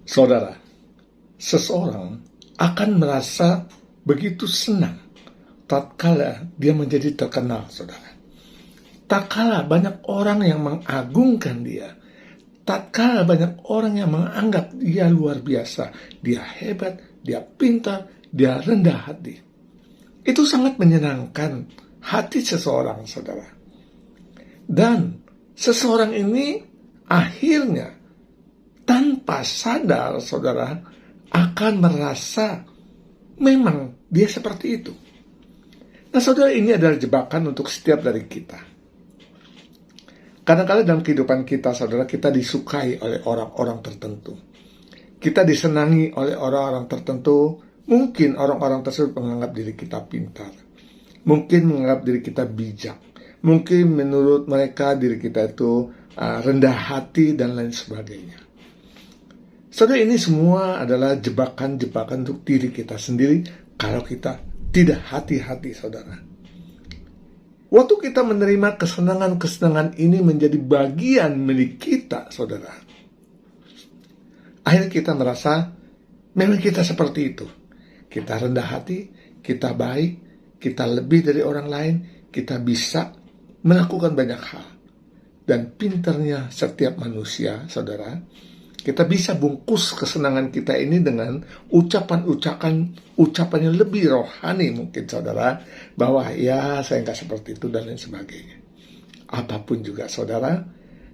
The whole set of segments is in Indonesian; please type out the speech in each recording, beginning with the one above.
Saudara, seseorang akan merasa begitu senang tatkala dia menjadi terkenal, saudara. Tatkala banyak orang yang mengagungkan dia, tatkala banyak orang yang menganggap dia luar biasa, dia hebat, dia pintar, dia rendah hati. Itu sangat menyenangkan hati seseorang, saudara. Dan seseorang ini akhirnya tanpa sadar, saudara, akan merasa memang dia seperti itu. Nah, saudara, ini adalah jebakan untuk setiap dari kita. Kadang-kadang dalam kehidupan kita, saudara, kita disukai oleh orang-orang tertentu. Kita disenangi oleh orang-orang tertentu. Mungkin orang-orang tersebut menganggap diri kita pintar. Mungkin menganggap diri kita bijak. Mungkin menurut mereka diri kita itu rendah hati dan lain sebagainya. Saudara, ini semua adalah jebakan-jebakan untuk diri kita sendiri kalau kita tidak hati-hati, saudara. Waktu kita menerima kesenangan-kesenangan ini menjadi bagian milik kita, saudara, akhirnya kita merasa memang kita seperti itu. Kita rendah hati, kita baik, kita lebih dari orang lain, kita bisa melakukan banyak hal. Dan pintarnya setiap manusia, saudara, kita bisa bungkus kesenangan kita ini dengan ucapan yang lebih rohani mungkin, saudara, bahwa ya saya nggak seperti itu dan lain sebagainya. Apapun juga, saudara,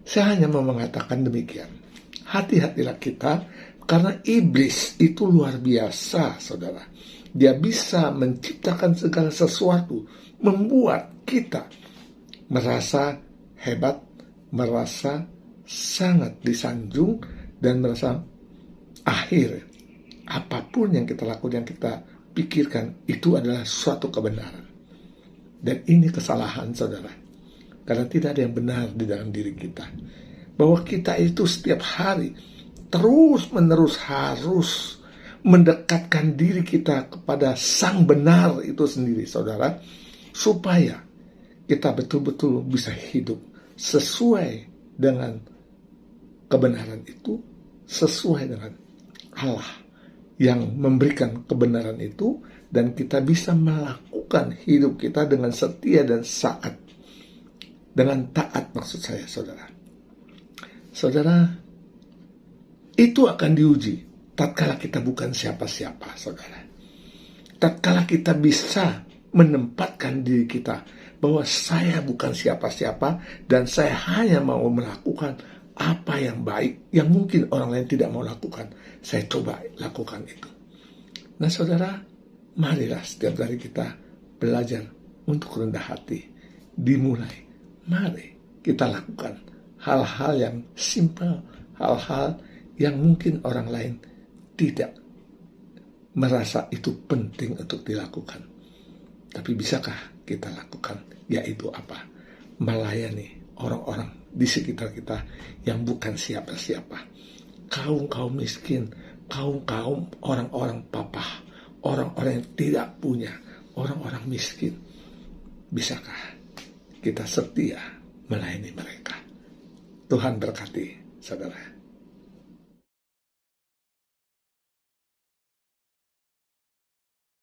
saya hanya mau mengatakan demikian. Hati-hatilah kita, karena iblis itu luar biasa, saudara. Dia bisa menciptakan segala sesuatu, membuat kita merasa hebat, merasa sangat disanjung, dan merasa akhir apapun yang kita lakukan, yang kita pikirkan, itu adalah suatu kebenaran. Dan ini kesalahan, saudara. Karena tidak ada yang benar di dalam diri kita. Bahwa kita itu setiap hari terus-menerus harus mendekatkan diri kita kepada sang benar itu sendiri, saudara, supaya kita betul-betul bisa hidup sesuai dengan kebenaran itu, sesuai dengan Allah yang memberikan kebenaran itu, dan kita bisa melakukan hidup kita dengan setia dan taat. Dengan taat, maksud saya, saudara. Saudara, itu akan diuji tatkala kita bukan siapa-siapa, saudara. Tatkala kita bisa menempatkan diri kita bahwa saya bukan siapa-siapa dan saya hanya mau melakukan apa yang baik, yang mungkin orang lain tidak mau lakukan, saya coba lakukan itu. Nah, saudara, marilah setiap dari kita belajar untuk rendah hati. Dimulai, mari kita lakukan hal-hal yang simpel, hal-hal yang mungkin orang lain tidak merasa itu penting untuk dilakukan. Tapi bisakah kita lakukan? Yaitu apa? Melayani orang-orang di sekitar kita yang bukan siapa-siapa. Kaum-kaum miskin, kaum-kaum orang-orang papa, orang-orang yang tidak punya, orang-orang miskin. Bisakah kita setia melayani mereka? Tuhan berkati, saudara.